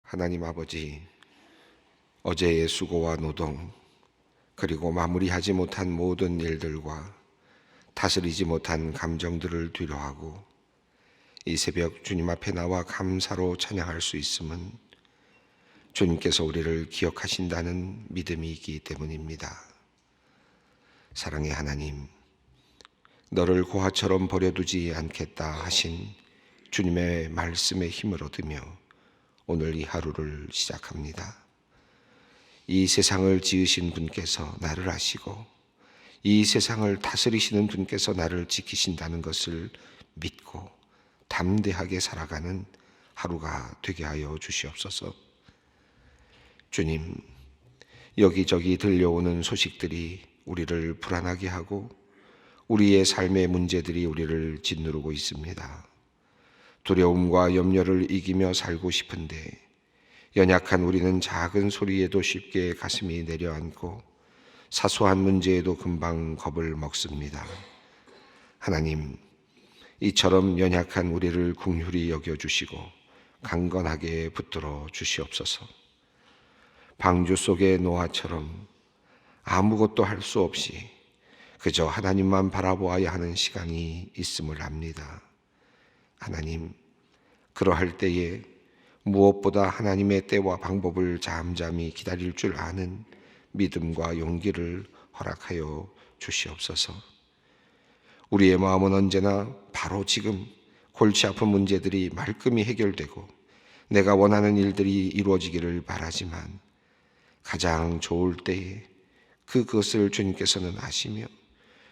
하나님 아버지, 어제의 수고와 노동, 그리고 마무리하지 못한 모든 일들과 다스리지 못한 감정들을 뒤로하고 이 새벽 주님 앞에 나와 감사로 찬양할 수 있음은 주님께서 우리를 기억하신다는 믿음이 있기 때문입니다. 사랑의 하나님, 너를 고아처럼 버려두지 않겠다 하신 주님의 말씀에 힘을 얻으며 오늘 이 하루를 시작합니다. 이 세상을 지으신 분께서 나를 아시고 이 세상을 다스리시는 분께서 나를 지키신다는 것을 믿고 담대하게 살아가는 하루가 되게 하여 주시옵소서. 주님, 여기저기 들려오는 소식들이 우리를 불안하게 하고 우리의 삶의 문제들이 우리를 짓누르고 있습니다. 두려움과 염려를 이기며 살고 싶은데 연약한 우리는 작은 소리에도 쉽게 가슴이 내려앉고 사소한 문제에도 금방 겁을 먹습니다. 하나님, 이처럼 연약한 우리를 긍휼히 여겨주시고 강건하게 붙들어 주시옵소서. 방주 속의 노아처럼 아무것도 할 수 없이 그저 하나님만 바라보아야 하는 시간이 있음을 압니다. 하나님, 그러할 때에 무엇보다 하나님의 때와 방법을 잠잠히 기다릴 줄 아는 믿음과 용기를 허락하여 주시옵소서. 우리의 마음은 언제나 바로 지금 골치 아픈 문제들이 말끔히 해결되고 내가 원하는 일들이 이루어지기를 바라지만 가장 좋을 때에 그것을 주님께서는 아시며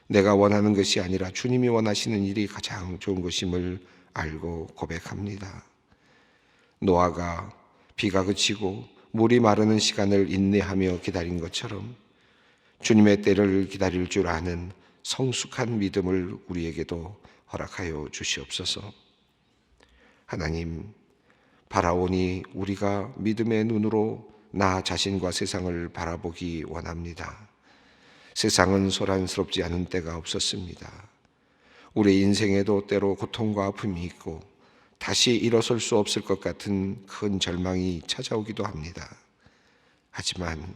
내가 원하는 것이 아니라 주님이 원하시는 일이 가장 좋은 것임을 알고 고백합니다. 노아가 비가 그치고 물이 마르는 시간을 인내하며 기다린 것처럼 주님의 때를 기다릴 줄 아는 성숙한 믿음을 우리에게도 허락하여 주시옵소서. 하나님, 바라오니 우리가 믿음의 눈으로 나 자신과 세상을 바라보기 원합니다. 세상은 소란스럽지 않은 때가 없었습니다. 우리 인생에도 때로 고통과 아픔이 있고 다시 일어설 수 없을 것 같은 큰 절망이 찾아오기도 합니다. 하지만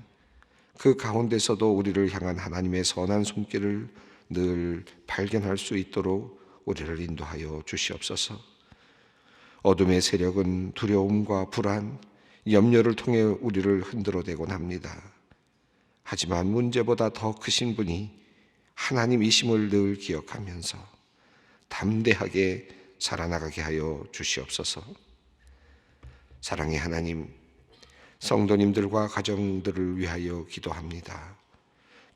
그 가운데서도 우리를 향한 하나님의 선한 손길을 늘 발견할 수 있도록 우리를 인도하여 주시옵소서. 어둠의 세력은 두려움과 불안, 염려를 통해 우리를 흔들어대곤 합니다. 하지만 문제보다 더 크신 분이 하나님이심을 늘 기억하면서 담대하게 살아나가게 하여 주시옵소서. 사랑의 하나님, 성도님들과 가정들을 위하여 기도합니다.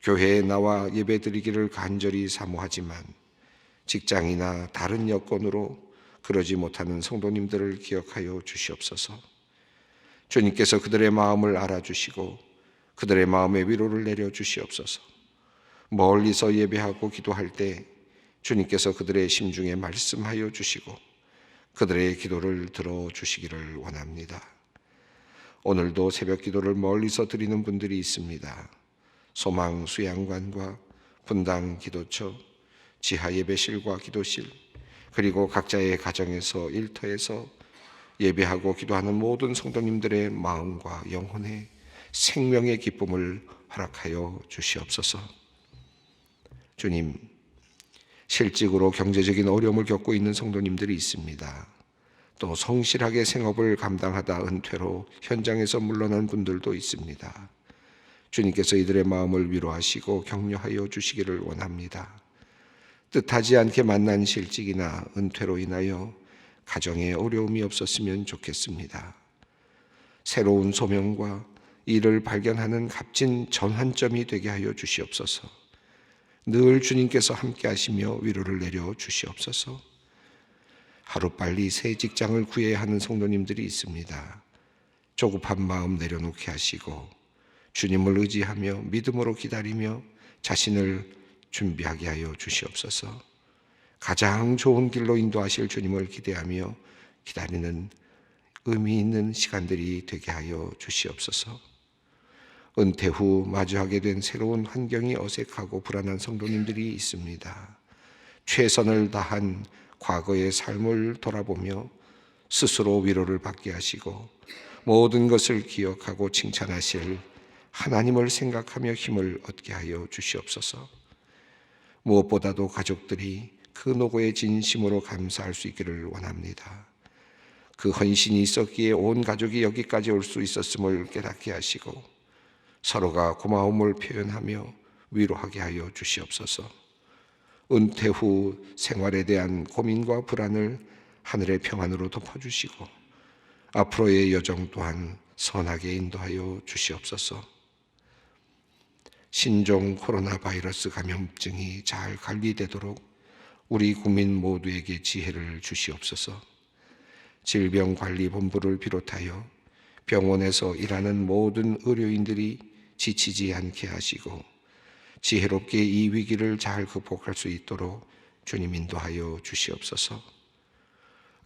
교회에 나와 예배드리기를 간절히 사모하지만 직장이나 다른 여건으로 그러지 못하는 성도님들을 기억하여 주시옵소서. 주님께서 그들의 마음을 알아주시고 그들의 마음에 위로를 내려 주시옵소서. 멀리서 예배하고 기도할 때 주님께서 그들의 심중에 말씀하여 주시고 그들의 기도를 들어주시기를 원합니다. 오늘도 새벽 기도를 멀리서 드리는 분들이 있습니다. 소망 수양관과 분당 기도처, 지하 예배실과 기도실, 그리고 각자의 가정에서 일터에서 예배하고 기도하는 모든 성도님들의 마음과 영혼에 생명의 기쁨을 허락하여 주시옵소서. 주님, 실직으로 경제적인 어려움을 겪고 있는 성도님들이 있습니다. 또 성실하게 생업을 감당하다 은퇴로 현장에서 물러난 분들도 있습니다. 주님께서 이들의 마음을 위로하시고 격려하여 주시기를 원합니다. 뜻하지 않게 만난 실직이나 은퇴로 인하여 가정에 어려움이 없었으면 좋겠습니다. 새로운 소명과 이를 발견하는 값진 전환점이 되게 하여 주시옵소서. 늘 주님께서 함께 하시며 위로를 내려 주시옵소서. 하루빨리 새 직장을 구해야 하는 성도님들이 있습니다. 조급한 마음 내려놓게 하시고 주님을 의지하며 믿음으로 기다리며 자신을 준비하게 하여 주시옵소서. 가장 좋은 길로 인도하실 주님을 기대하며 기다리는 의미 있는 시간들이 되게 하여 주시옵소서. 은퇴 후 마주하게 된 새로운 환경이 어색하고 불안한 성도님들이 있습니다. 최선을 다한 과거의 삶을 돌아보며 스스로 위로를 받게 하시고 모든 것을 기억하고 칭찬하실 하나님을 생각하며 힘을 얻게 하여 주시옵소서. 무엇보다도 가족들이 그 노고에 진심으로 감사할 수 있기를 원합니다. 그 헌신이 있었기에 온 가족이 여기까지 올 수 있었음을 깨닫게 하시고 서로가 고마움을 표현하며 위로하게 하여 주시옵소서. 은퇴 후 생활에 대한 고민과 불안을 하늘의 평안으로 덮어주시고 앞으로의 여정 또한 선하게 인도하여 주시옵소서. 신종 코로나 바이러스 감염증이 잘 관리되도록 우리 국민 모두에게 지혜를 주시옵소서. 질병관리본부를 비롯하여 병원에서 일하는 모든 의료인들이 지치지 않게 하시고 지혜롭게 이 위기를 잘 극복할 수 있도록 주님 인도하여 주시옵소서.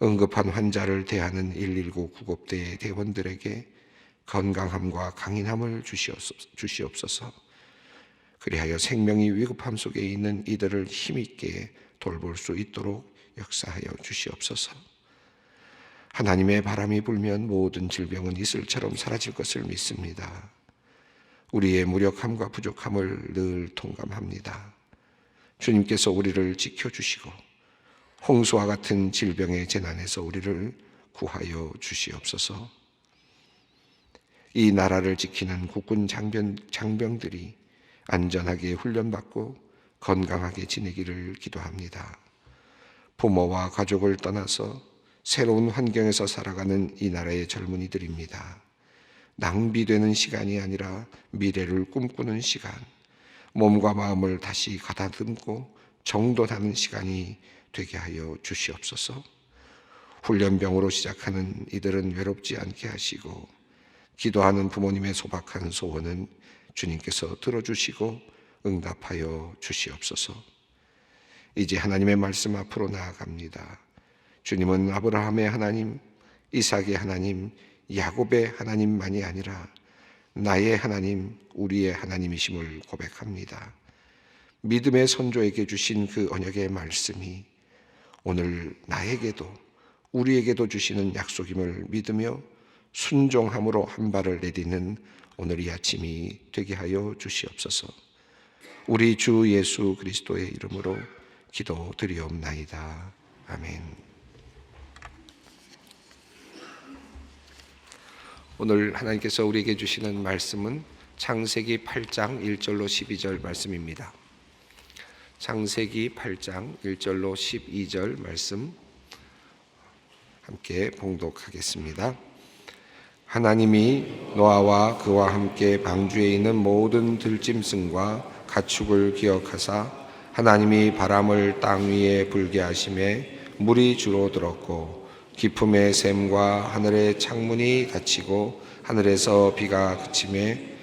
응급한 환자를 대하는 119 구급대 대원들에게 건강함과 강인함을 주시옵소서. 그리하여 생명이 위급함 속에 있는 이들을 힘있게 돌볼 수 있도록 역사하여 주시옵소서. 하나님의 바람이 불면 모든 질병은 이슬처럼 사라질 것을 믿습니다. 우리의 무력함과 부족함을 늘 통감합니다. 주님께서 우리를 지켜주시고 홍수와 같은 질병의 재난에서 우리를 구하여 주시옵소서. 이 나라를 지키는 국군 장병들이 안전하게 훈련받고 건강하게 지내기를 기도합니다. 부모와 가족을 떠나서 새로운 환경에서 살아가는 이 나라의 젊은이들입니다. 낭비되는 시간이 아니라 미래를 꿈꾸는 시간, 몸과 마음을 다시 가다듬고 정돈하는 시간이 되게 하여 주시옵소서. 훈련병으로 시작하는 이들은 외롭지 않게 하시고 기도하는 부모님의 소박한 소원은 주님께서 들어주시고 응답하여 주시옵소서. 이제 하나님의 말씀 앞으로 나아갑니다. 주님은 아브라함의 하나님, 이삭의 하나님, 야곱의 하나님만이 아니라 나의 하나님, 우리의 하나님이심을 고백합니다. 믿음의 선조에게 주신 그 언약의 말씀이 오늘 나에게도 우리에게도 주시는 약속임을 믿으며 순종함으로 한 발을 내딛는 오늘 이 아침이 되게 하여 주시옵소서. 우리 주 예수 그리스도의 이름으로 기도드리옵나이다. 아멘. 오늘 하나님께서 우리에게 주시는 말씀은 창세기 8장 1절로 12절 말씀입니다. 창세기 8장 1절로 12절 말씀 함께 봉독하겠습니다. 하나님이 노아와 그와 함께 방주에 있는 모든 들짐승과 가축을 기억하사 하나님이 바람을 땅 위에 불게 하심에 물이 줄어들었고 깊음의 샘과 하늘의 창문이 닫히고 하늘에서 비가 그치매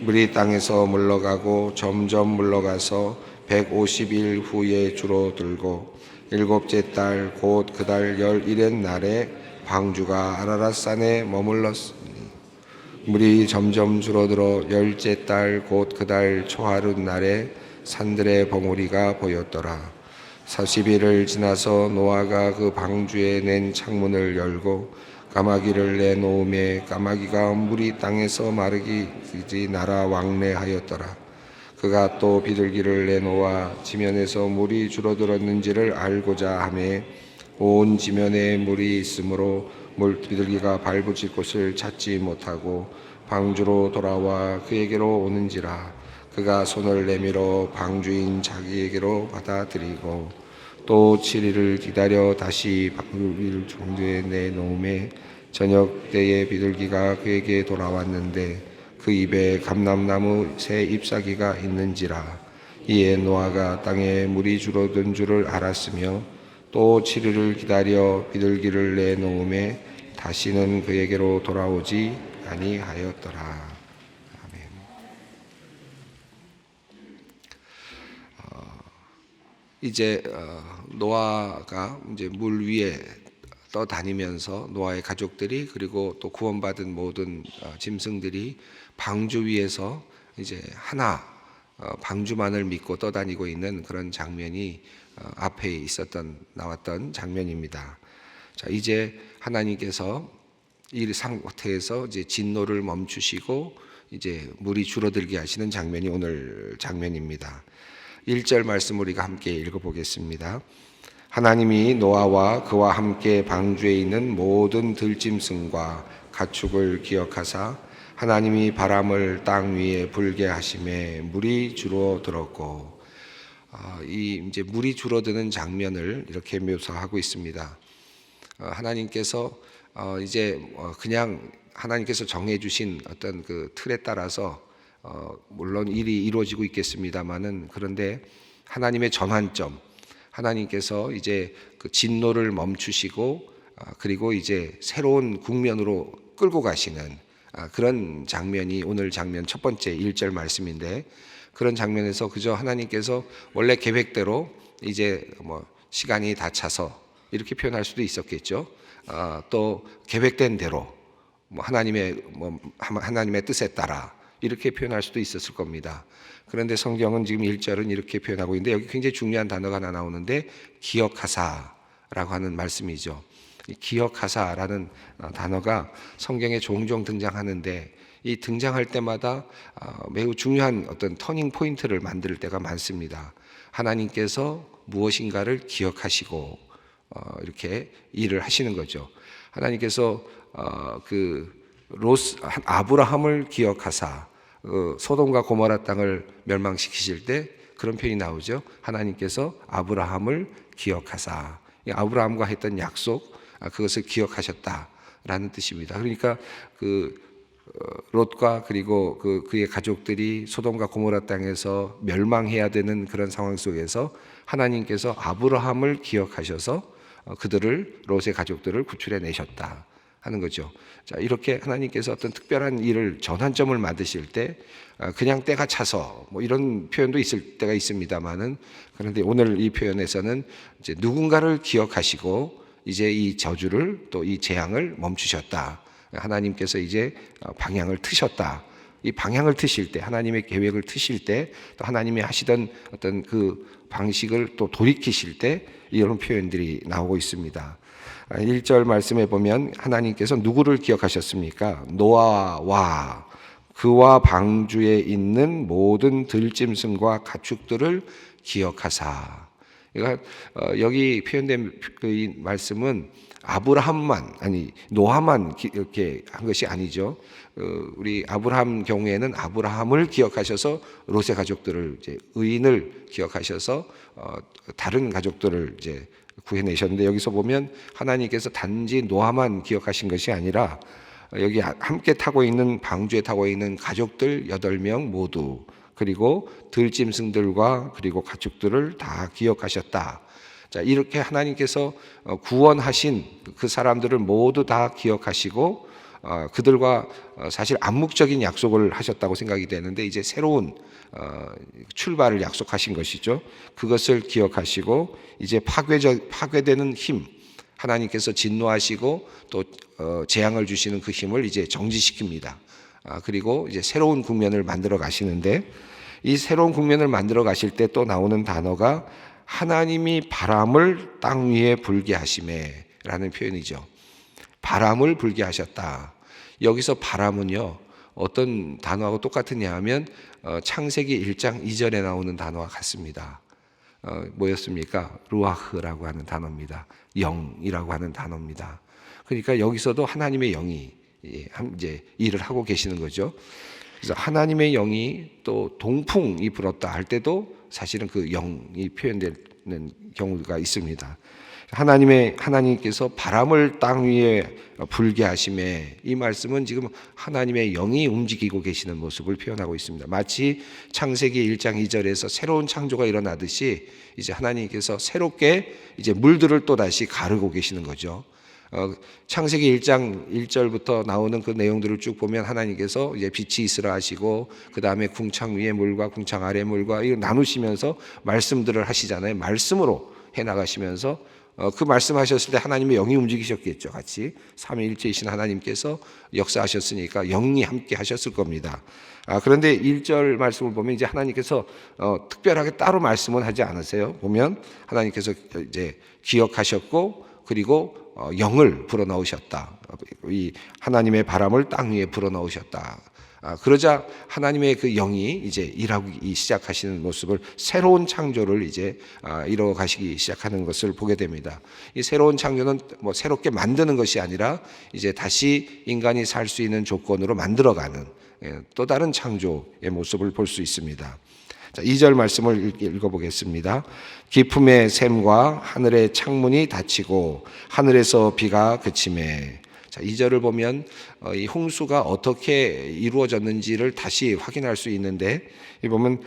물이 땅에서 물러가고 점점 물러가서 150일 후에 줄어들고 일곱째 달 곧 그 달 11의 날에 방주가 아라랏산에 머물렀으니 물이 점점 줄어들어 열째 달 곧 그 달 초하룻 날에 산들의 벙어리가 보였더라. 40일을 지나서 노아가 그 방주에 낸 창문을 열고 까마귀를 내놓음에 까마귀가 물이 땅에서 마르기까지 날아 왕래하였더라. 그가 또 비둘기를 내놓아 지면에서 물이 줄어들었는지를 알고자 하매 온 지면에 물이 있으므로 비둘기가 발붙일 곳을 찾지 못하고 방주로 돌아와 그에게로 오는지라. 그가 손을 내밀어 방주인 자기에게로 받아들이고 또 7일을 기다려 다시 방주에 내놓음에 저녁 때에 비둘기가 그에게 돌아왔는데 그 입에 감람나무 새 잎사귀가 있는지라. 이에 노아가 땅에 물이 줄어든 줄을 알았으며 또 7일을 기다려 비둘기를 내놓음에 다시는 그에게로 돌아오지 아니하였더라. 이제 노아가 이제 물 위에 떠다니면서 노아의 가족들이 그리고 또 구원받은 모든 짐승들이 방주 위에서 이제 하나 방주만을 믿고 떠다니고 있는 그런 장면이 앞에 나왔던 장면입니다. 자, 이제 하나님께서 이 상태에서 이제 진노를 멈추시고 이제 물이 줄어들게 하시는 장면이 오늘 장면입니다. 1절 말씀 우리가 함께 읽어보겠습니다. 하나님이 노아와 그와 함께 방주에 있는 모든 들짐승과 가축을 기억하사 하나님이 바람을 땅 위에 불게 하심에 물이 줄어들었고, 이 이제 물이 줄어드는 장면을 이렇게 묘사하고 있습니다. 하나님께서 이제 그냥 하나님께서 정해주신 어떤 그 틀에 따라서 물론 일이 이루어지고 있겠습니다만은, 그런데 하나님의 전환점, 하나님께서 이제 그 진노를 멈추시고 그리고 이제 새로운 국면으로 끌고 가시는 그런 장면이 오늘 장면 첫 번째 1절 말씀인데, 그런 장면에서 그저 하나님께서 원래 계획대로 이제 뭐 시간이 다 차서 이렇게 표현할 수도 있었겠죠. 또 계획된 대로 하나님의 뜻에 따라 이렇게 표현할 수도 있었을 겁니다. 그런데 성경은 지금 1절은 이렇게 표현하고 있는데, 여기 굉장히 중요한 단어가 하나 나오는데 기억하사라고 하는 말씀이죠. 기억하사라는 단어가 성경에 종종 등장하는데, 이 등장할 때마다 매우 중요한 어떤 터닝 포인트를 만들 때가 많습니다. 하나님께서 무엇인가를 기억하시고 이렇게 일을 하시는 거죠. 하나님께서 아브라함을 기억하사 소돔과 고모라 땅을 멸망시키실 때 그런 표현이 나오죠. 하나님께서 아브라함을 기억하사, 아브라함과 했던 약속, 그것을 기억하셨다라는 뜻입니다. 그러니까 롯과 그리고 그의 가족들이 소돔과 고모라 땅에서 멸망해야 되는 그런 상황 속에서 하나님께서 아브라함을 기억하셔서 롯의 가족들을 구출해 내셨다 하는 거죠. 자, 이렇게 하나님께서 어떤 특별한 일을 전환점을 만드실 때 그냥 때가 차서 뭐 이런 표현도 있을 때가 있습니다만은, 그런데 오늘 이 표현에서는 이제 누군가를 기억하시고 이제 이 저주를 또 이 재앙을 멈추셨다. 하나님께서 이제 방향을 트셨다. 이 방향을 트실 때, 하나님의 계획을 트실 때, 또 하나님이 하시던 어떤 그 방식을 또 돌이키실 때 이런 표현들이 나오고 있습니다. 1절 말씀에 보면 하나님께서 누구를 기억하셨습니까? 노아와 그와 방주에 있는 모든 들짐승과 가축들을 기억하사. 그러니까 여기 표현된 이 말씀은 노아만 이렇게 한 것이 아니죠. 우리 아브라함 경우에는 아브라함을 기억하셔서 롯의 가족들을 이제 의인을 기억하셔서 다른 가족들을 이제 구해내셨는데, 여기서 보면 하나님께서 단지 노아만 기억하신 것이 아니라 여기 함께 타고 있는 방주에 타고 있는 가족들 8명 모두, 그리고 들짐승들과 그리고 가축들을 다 기억하셨다. 자, 이렇게 하나님께서 구원하신 그 사람들을 모두 다 기억하시고 그들과 사실 암묵적인 약속을 하셨다고 생각이 되는데, 이제 새로운 출발을 약속하신 것이죠. 그것을 기억하시고 이제 파괴되는 힘, 하나님께서 진노하시고 또 재앙을 주시는 그 힘을 이제 정지시킵니다. 그리고 이제 새로운 국면을 만들어 가시는데, 이 새로운 국면을 만들어 가실 때 또 나오는 단어가 하나님이 바람을 땅 위에 불게 하심에 라는 표현이죠. 바람을 불게 하셨다. 여기서 바람은요, 어떤 단어하고 똑같으냐 하면 창세기 1장 2절에 나오는 단어와 같습니다. 뭐였습니까? 루아흐라고 하는 단어입니다. 영이라고 하는 단어입니다. 그러니까 여기서도 하나님의 영이 이제 일을 하고 계시는 거죠. 그래서 하나님의 영이 또 동풍이 불었다 할 때도 사실은 그 영이 표현되는 경우가 있습니다. 하나님께서 바람을 땅 위에 불게 하심에, 이 말씀은 지금 하나님의 영이 움직이고 계시는 모습을 표현하고 있습니다. 마치 창세기 1장 2절에서 새로운 창조가 일어나듯이 이제 하나님께서 새롭게 이제 물들을 또 다시 가르고 계시는 거죠. 창세기 1장 1절부터 나오는 그 내용들을 쭉 보면 하나님께서 이제 빛이 있으라 하시고, 그 다음에 궁창 위의 물과 궁창 아래 물과 이거 나누시면서 말씀들을 하시잖아요. 말씀으로 해 나가시면서 그 말씀하셨을 때 하나님의 영이 움직이셨겠죠. 같이 삼위일체이신 하나님께서 역사하셨으니까 영이 함께 하셨을 겁니다. 그런데 1절 말씀을 보면 이제 하나님께서 특별하게 따로 말씀은 하지 않으세요. 보면 하나님께서 이제 기억하셨고 그리고 영을 불어넣으셨다. 이 하나님의 바람을 땅 위에 불어넣으셨다. 그러자 하나님의 그 영이 이제 일하기 시작하시는 모습을, 새로운 창조를 이제 이뤄가시기 시작하는 것을 보게 됩니다. 이 새로운 창조는 뭐 새롭게 만드는 것이 아니라 이제 다시 인간이 살 수 있는 조건으로 만들어가는 또 다른 창조의 모습을 볼 수 있습니다. 자, 2절 말씀을 읽어보겠습니다. 기품의 샘과 하늘의 창문이 닫히고 하늘에서 비가 그치매. 자, 2절을 보면 이 홍수가 어떻게 이루어졌는지를 다시 확인할 수 있는데, 이 보면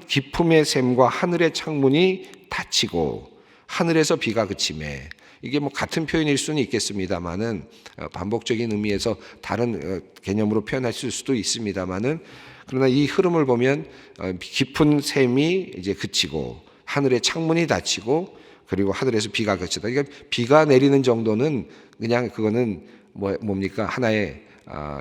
기품의 샘과 하늘의 창문이 닫히고 하늘에서 비가 그치매. 이게 뭐 같은 표현일 수는 있겠습니다만은, 반복적인 의미에서 다른 개념으로 표현하실 수도 있습니다만은, 그러나 이 흐름을 보면 깊은 샘이 이제 그치고 하늘의 창문이 닫히고 그리고 하늘에서 비가 그치다. 그러니까 비가 내리는 정도는 그냥 그거는 뭡니까? 하나의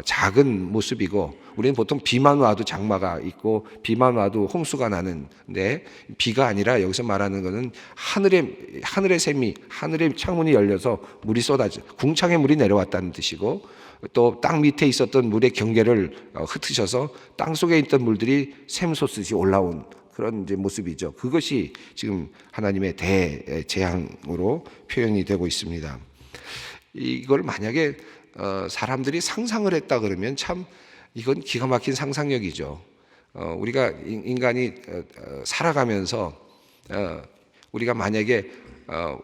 작은 모습이고, 우리는 보통 비만 와도 장마가 있고 비만 와도 홍수가 나는데, 비가 아니라 여기서 말하는 것은 하늘의 샘이, 하늘의 창문이 열려서 물이 쏟아져 궁창에 물이 내려왔다는 뜻이고, 또 땅 밑에 있었던 물의 경계를 흩으셔서 땅 속에 있던 물들이 샘솟듯이 올라온 그런 이제 모습이죠. 그것이 지금 하나님의 대재앙으로 표현이 되고 있습니다. 이걸 만약에 사람들이 상상을 했다 그러면 참 이건 기가 막힌 상상력이죠. 우리가 인간이 살아가면서 우리가 만약에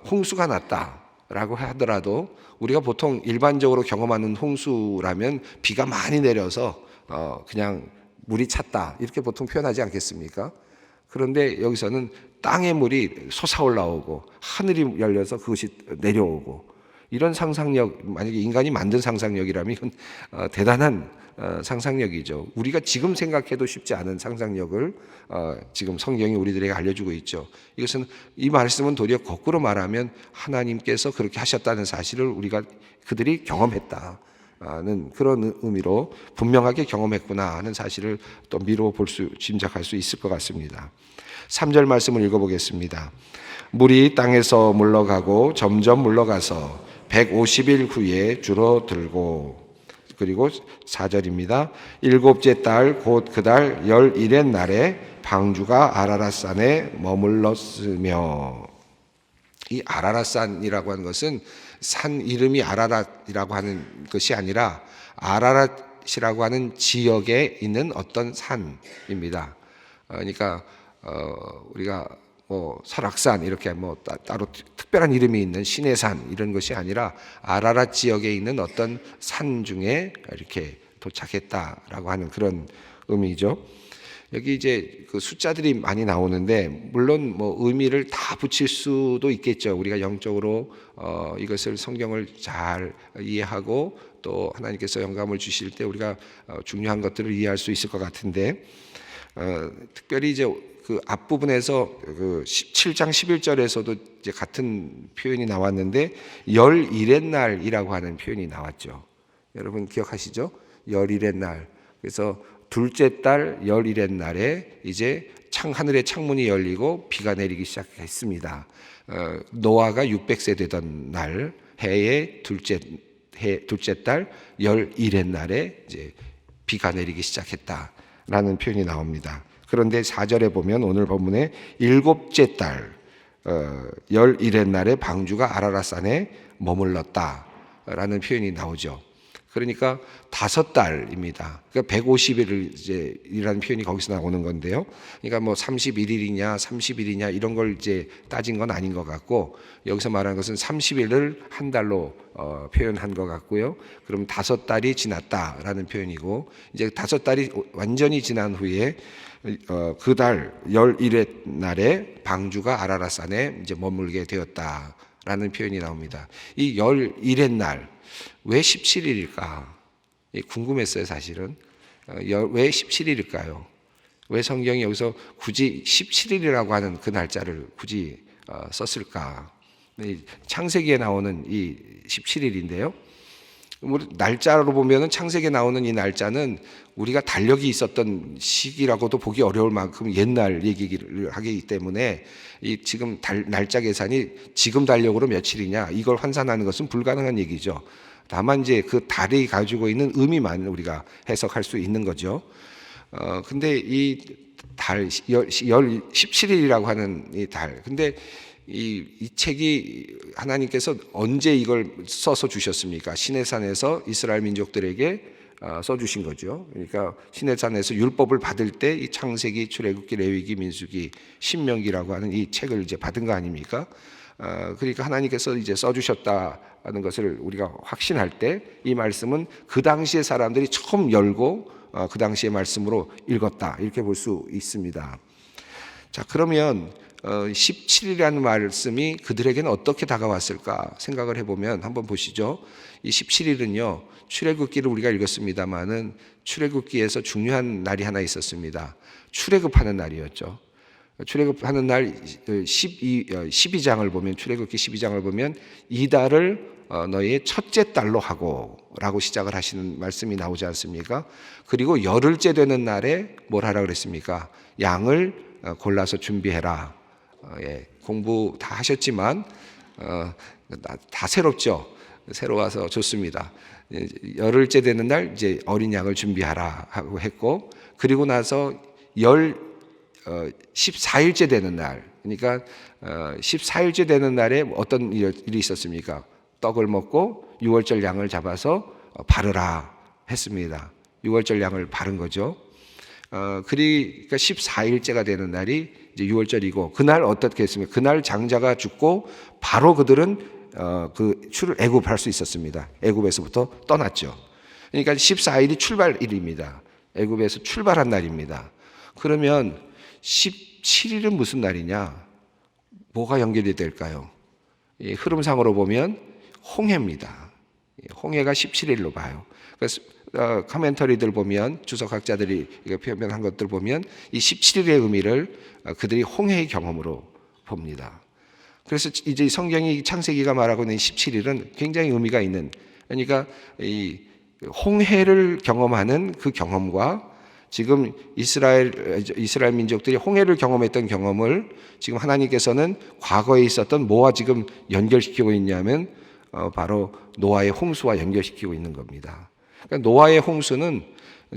홍수가 났다라고 하더라도, 우리가 보통 일반적으로 경험하는 홍수라면 비가 많이 내려서 그냥 물이 찼다 이렇게 보통 표현하지 않겠습니까? 그런데 여기서는 땅의 물이 솟아올라오고 하늘이 열려서 그것이 내려오고, 이런 상상력, 만약에 인간이 만든 상상력이라면 이건 대단한 상상력이죠. 우리가 지금 생각해도 쉽지 않은 상상력을 지금 성경이 우리들에게 알려주고 있죠. 이것은, 이 말씀은 도리어 거꾸로 말하면 하나님께서 그렇게 하셨다는 사실을 그들이 경험했다는 그런 의미로, 분명하게 경험했구나 하는 사실을 또 미루어 짐작할 수 있을 것 같습니다. 3절 말씀을 읽어보겠습니다. 물이 땅에서 물러가고 점점 물러가서 150일 후에 줄어들고, 그리고 4절입니다. 일곱째 달 곧 그 달 11의 날에 방주가 아라랏산에 머물렀으며. 이 아라랏산이라고 하는 것은 산 이름이 아라랏이라고 하는 것이 아니라 아라랏이라고 하는 지역에 있는 어떤 산입니다. 그러니까 우리가 설악산 이렇게 따로 특별한 이름이 있는 시내산 이런 것이 아니라 아라랏 지역에 있는 어떤 산 중에 이렇게 도착했다라고 하는 그런 의미죠. 여기 이제 그 숫자들이 많이 나오는데, 물론 의미를 다 붙일 수도 있겠죠. 우리가 영적으로 이것을, 성경을 잘 이해하고 또 하나님께서 영감을 주실 때 우리가 중요한 것들을 이해할 수 있을 것 같은데, 특별히 이제 그 앞부분에서 그 7장 11절에서도 이제 같은 표현이 나왔는데, 열일의 날이라고 하는 표현이 나왔죠. 여러분 기억하시죠? 열일의 날. 그래서 둘째 달 열일의 날에 이제 하늘의 창문이 열리고 비가 내리기 시작했습니다. 노아가 600세 되던 날, 해의 둘째 달 열일의 날에 이제 비가 내리기 시작했다라는 표현이 나옵니다. 그런데 4절에 보면, 오늘 본문에 일곱째 달 열일의 날에 방주가 아라랏산에 머물렀다라는 표현이 나오죠. 그러니까 5달입니다. 그러니까 150일을 이제 이라는 표현이 거기서 나오는 건데요. 그러니까 31일이냐 30일이냐 이런 걸 이제 따진 건 아닌 것 같고, 여기서 말하는 것은 30일을 한 달로 표현한 것 같고요. 그럼 5달이 지났다라는 표현이고, 이제 5달이 완전히 지난 후에 그 달 열일의 날에 방주가 아라랏산에 이제 머물게 되었다라는 표현이 나옵니다. 이 열일의 날, 왜 17일일까? 궁금했어요, 사실은. 왜 17일일까요? 왜 성경이 여기서 굳이 17일이라고 하는 그 날짜를 굳이 썼을까? 창세기에 나오는 이 17일인데요. 날짜로 보면은 창세기에 나오는 이 날짜는 우리가 달력이 있었던 시기라고도 보기 어려울 만큼 옛날 얘기를 하기 때문에 이 지금 날짜 계산이 지금 달력으로 며칠이냐 이걸 환산하는 것은 불가능한 얘기죠. 다만 이제 그 달이 가지고 있는 의미만 우리가 해석할 수 있는 거죠. 근데 이 달, 17일이라고 하는 이 달. 근데 이 책이 하나님께서 언제 이걸 써서 주셨습니까? 시내산에서 이스라엘 민족들에게 써주신 거죠. 그러니까 시내산에서 율법을 받을 때 이 창세기, 출애굽기, 레위기, 민수기, 신명기라고 하는 이 책을 이제 받은 거 아닙니까? 그러니까 하나님께서 이제 써주셨다는 것을 우리가 확신할 때 이 말씀은 그 당시에 사람들이 처음 열고 그 당시의 말씀으로 읽었다 이렇게 볼 수 있습니다. 자, 그러면 17이라는 말씀이 그들에게는 어떻게 다가왔을까 생각을 해보면 한번 보시죠. 이 17일은요 출애굽기를 우리가 읽었습니다마는 출애굽기에서 중요한 날이 하나 있었습니다. 출애굽하는 날이었죠. 출애굽하는 날 12장을 보면 출애굽기 12장을 보면 이 달을 너희의 첫째 달로 하고 라고 시작을 하시는 말씀이 나오지 않습니까? 그리고 열흘째 되는 날에 뭘 하라 그랬습니까? 양을 골라서 준비해라. 공부 다 하셨지만 다 새롭죠. 새로워서 좋습니다. 열흘째 되는 날 이제 어린 양을 준비하라 하고 했고 그리고 나서 14일째 되는 날 그러니까 14일째 되는 날에 어떤 일이 있었습니까? 떡을 먹고 유월절 양을 잡아서 바르라 했습니다. 유월절 양을 바른 거죠. 그러니까 14일째가 되는 날이 이제 유월절이고 그날 어떻게 했습니까? 그날 장자가 죽고 바로 그들은 그 애굽할 수 있었습니다. 애굽에서부터 떠났죠. 그러니까 14일이 출발일입니다. 애굽에서 출발한 날입니다. 그러면 17일은 무슨 날이냐? 뭐가 연결이 될까요? 이 흐름상으로 보면 홍해입니다. 홍해가 17일로 봐요. 그래서 커멘터리들 보면 주석학자들이 표현한 것들 보면 이 17일의 의미를 그들이 홍해의 경험으로 봅니다. 그래서 이제 성경이 창세기가 말하고 있는 17일은 굉장히 의미가 있는 그러니까 이 홍해를 경험하는 그 경험과 지금 이스라엘 민족들이 홍해를 경험했던 경험을 지금 하나님께서는 과거에 있었던 뭐와 지금 연결시키고 있냐면 바로 노아의 홍수와 연결시키고 있는 겁니다. 그러니까 노아의 홍수는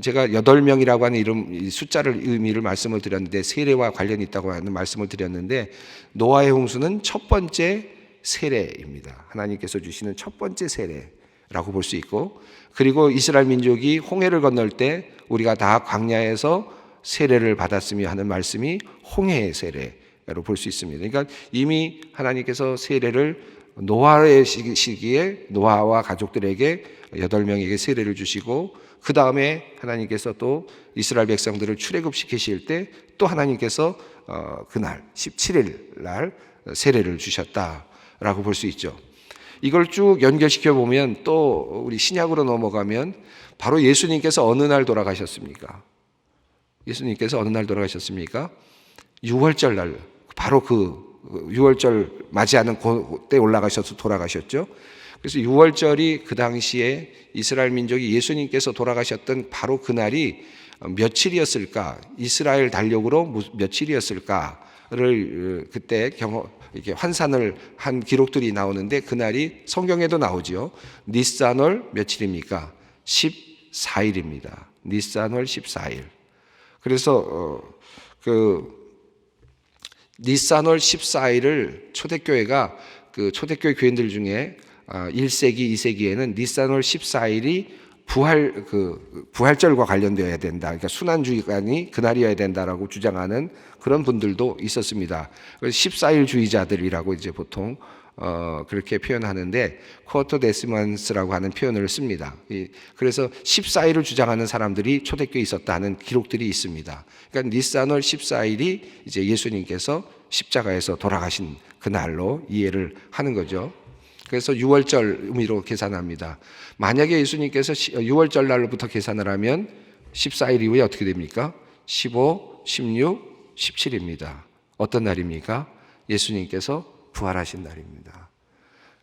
제가 8명이라고 하는 이름 숫자를 의미를 말씀을 드렸는데 세례와 관련이 있다고 하는 말씀을 드렸는데 노아의 홍수는 첫 번째 세례입니다. 하나님께서 주시는 첫 번째 세례라고 볼 수 있고 그리고 이스라엘 민족이 홍해를 건널 때 우리가 다 광야에서 세례를 받았으며 하는 말씀이 홍해의 세례로 볼 수 있습니다. 그러니까 이미 하나님께서 세례를 노아의 시기에 노아와 가족들에게 8명에게 세례를 주시고 그 다음에 하나님께서 또 이스라엘 백성들을 출애굽시키실 때 또 하나님께서 그날 17일 날 세례를 주셨다라고 볼 수 있죠. 이걸 쭉 연결시켜 보면 또 우리 신약으로 넘어가면 바로 예수님께서 어느 날 돌아가셨습니까? 예수님께서 어느 날 돌아가셨습니까? 6월절 날 바로 그 6월절 맞이하는 그때 올라가셔서 돌아가셨죠. 그래서 6월절이 그 당시에 이스라엘 민족이 예수님께서 돌아가셨던 바로 그날이 며칠이었을까? 이스라엘 달력으로 며칠이었을까를 그때 이렇게 환산을 한 기록들이 나오는데 그날이 성경에도 나오지요. 니산월 며칠입니까? 14일입니다. 니산월 14일. 그래서 니산월 14일을 초대교회가 그 초대교회 교인들 중에 1세기, 2세기에는 니산월 14일이 부활절과 관련되어야 된다. 그러니까 순환주간이 그날이어야 된다라고 주장하는 그런 분들도 있었습니다. 14일 주의자들이라고 이제 보통 그렇게 표현하는데 쿼터 데시먼스라고 하는 표현을 씁니다. 그래서 14일을 주장하는 사람들이 초대교회에 있었다는 기록들이 있습니다. 그러니까 니산월 14일이 이제 예수님께서 십자가에서 돌아가신 그날로 이해를 하는 거죠. 그래서 6월절 의미로 계산합니다. 만약에 예수님께서 6월절 날로부터 계산을 하면 14일 이후에 어떻게 됩니까? 15, 16, 17입니다. 어떤 날입니까? 예수님께서 부활하신 날입니다.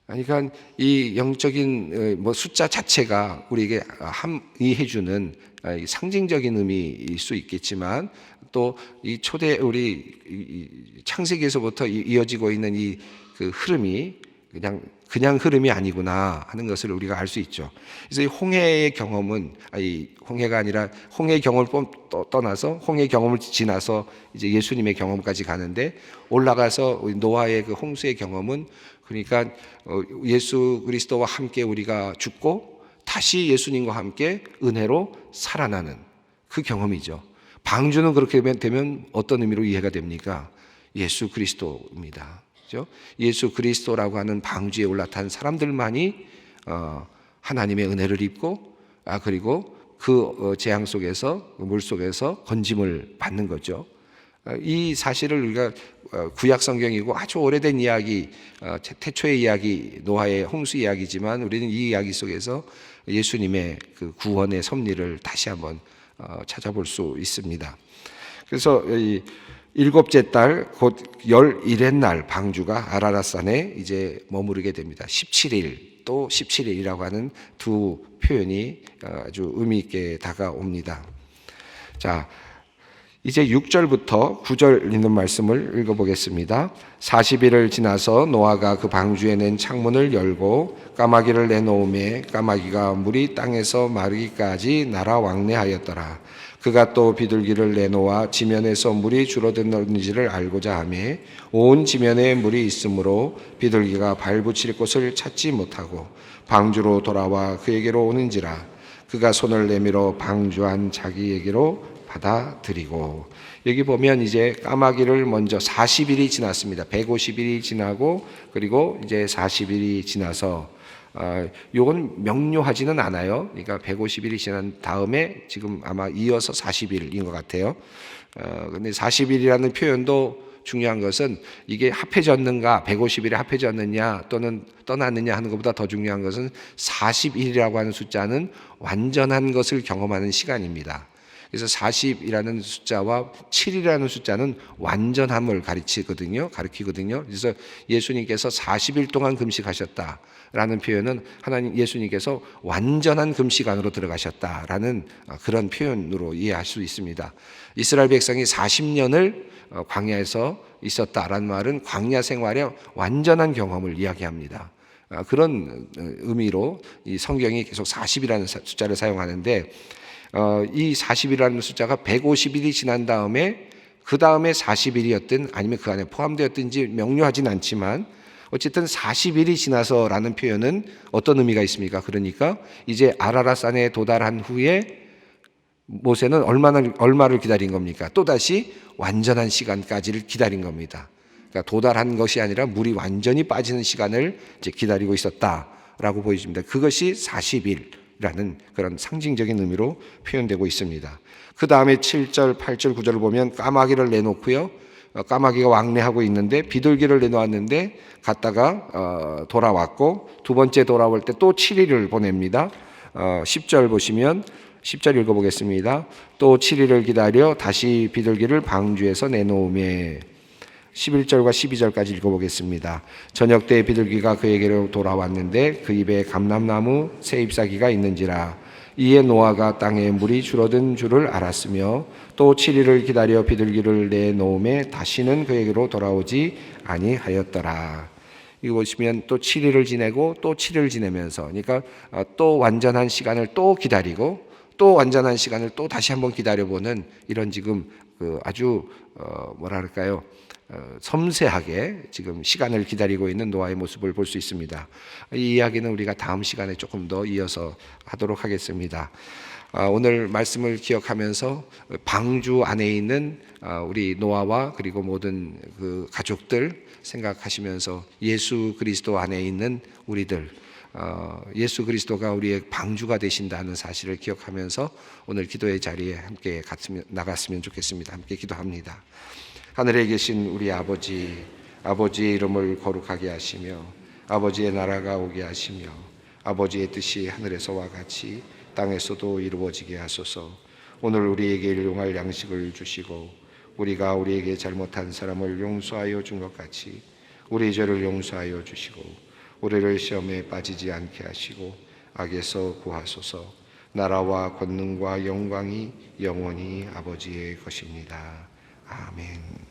그러니까 이 영적인 뭐 숫자 자체가 우리에게 함의해주는 상징적인 의미일 수 있겠지만, 또 이 초대 우리 창세기에서부터 이어지고 있는 이 그 흐름이 그냥 흐름이 아니구나 하는 것을 우리가 알 수 있죠. 그래서 이 홍해의 경험은 홍해가 아니라 홍해의 경험을 떠나서 홍해의 경험을 지나서 이제 예수님의 경험까지 가는데, 올라가서 노아의 그 홍수의 경험은 그러니까 예수 그리스도와 함께 우리가 죽고 다시 예수님과 함께 은혜로 살아나는 그 경험이죠. 방주는 그렇게 되면 어떤 의미로 이해가 됩니까? 예수 그리스도입니다. 그렇죠? 예수 그리스도라고 하는 방주에 올라탄 사람들만이 하나님의 은혜를 입고 그리고 그 재앙 속에서 물 속에서 건짐을 받는 거죠. 이 사실을 우리가 구약 성경이고 아주 오래된 이야기, 태초의 이야기, 노아의 홍수 이야기지만 우리는 이 이야기 속에서 예수님의 그 구원의 섭리를 다시 한번 찾아볼 수 있습니다. 그래서 이 일곱째 달 곧 열일의 날 방주가 아라랏산에 이제 머무르게 됩니다. 17일 또 17일이라고 하는 두 표현이 아주 의미 있게 다가옵니다. 자, 이제 6절부터 9절 있는 말씀을 읽어보겠습니다. 40일을 지나서 노아가 그 방주에 낸 창문을 열고 까마귀를 내놓음에 까마귀가 물이 땅에서 마르기까지 날아 왕래하였더라. 그가 또 비둘기를 내놓아 지면에서 물이 줄어드는지를 알고자 하며 온 지면에 물이 있으므로 비둘기가 발붙일 곳을 찾지 못하고 방주로 돌아와 그에게로 오는지라. 그가 손을 내밀어 방주한 자기에게로 받아들이고. 여기 보면 이제 까마귀를 먼저 40일이 지났습니다. 150일이 지나고 그리고 이제 40일이 지나서 요건 명료하지는 않아요. 그러니까 150일이 지난 다음에 지금 아마 이어서 40일인 것 같아요. 근데 40일이라는 표현도 중요한 것은 이게 합해졌는가, 150일에 합해졌느냐 또는 떠났느냐 하는 것보다 더 중요한 것은 40일이라고 하는 숫자는 완전한 것을 경험하는 시간입니다. 그래서 40이라는 숫자와 7이라는 숫자는 완전함을 가리키거든요. 그래서 예수님께서 40일 동안 금식하셨다라는 표현은 하나님 예수님께서 완전한 금식 안으로 들어가셨다라는 그런 표현으로 이해할 수 있습니다. 이스라엘 백성이 40년을 광야에서 있었다라는 말은 광야 생활의 완전한 경험을 이야기합니다. 그런 의미로 이 성경이 계속 40이라는 숫자를 사용하는데, 이 40이라는 숫자가 150일이 지난 다음에 그 다음에 40일이었든 아니면 그 안에 포함되었든지 명료하진 않지만 어쨌든 40일이 지나서라는 표현은 어떤 의미가 있습니까? 그러니까 이제 아라랏산에 도달한 후에 모세는 얼마를 기다린 겁니까? 또다시 완전한 시간까지를 기다린 겁니다. 그러니까 도달한 것이 아니라 물이 완전히 빠지는 시간을 이제 기다리고 있었다라고 보여집니다. 그것이 40일이라는 그런 상징적인 의미로 표현되고 있습니다. 그 다음에 7절, 8절, 9절을 보면 까마귀를 내놓고요. 까마귀가 왕래하고 있는데 비둘기를 내놓았는데 갔다가 돌아왔고 두 번째 돌아올 때 또 7일을 보냅니다. 10절 보시면 10절 읽어보겠습니다. 또 7일을 기다려 다시 비둘기를 방주에서 내놓으며 11절과 12절까지 읽어보겠습니다. 저녁 때 비둘기가 그에게로 돌아왔는데 그 입에 감람나무 새 잎사귀가 있는지라. 이에 노아가 땅에 물이 줄어든 줄을 알았으며 또 7일을 기다려 비둘기를 내놓음에 다시는 그에게로 돌아오지 아니하였더라. 이거 보시면 또 7일을 지내고 또 7일을 지내면서, 그러니까 또 완전한 시간을 또 기다리고 또 완전한 시간을 또 다시 한번 기다려보는 이런 지금 아주 뭐랄까요, 섬세하게 지금 시간을 기다리고 있는 노아의 모습을 볼 수 있습니다. 이 이야기는 우리가 다음 시간에 조금 더 이어서 하도록 하겠습니다. 오늘 말씀을 기억하면서 방주 안에 있는 우리 노아와 그리고 모든 그 가족들 생각하시면서 예수 그리스도 안에 있는 우리들, 예수 그리스도가 우리의 방주가 되신다는 사실을 기억하면서 오늘 기도의 자리에 함께 나갔으면 좋겠습니다. 함께 기도합니다. 하늘에 계신 우리 아버지의 이름을 거룩하게 하시며 아버지의 나라가 오게 하시며 아버지의 뜻이 하늘에서와 같이 땅에서도 이루어지게 하소서. 오늘 우리에게 일용할 양식을 주시고 우리가 우리에게 잘못한 사람을 용서하여 준 것 같이 우리 죄를 용서하여 주시고 우리를 시험에 빠지지 않게 하시고 악에서 구하소서. 나라와 권능과 영광이 영원히 아버지의 것입니다. 아멘.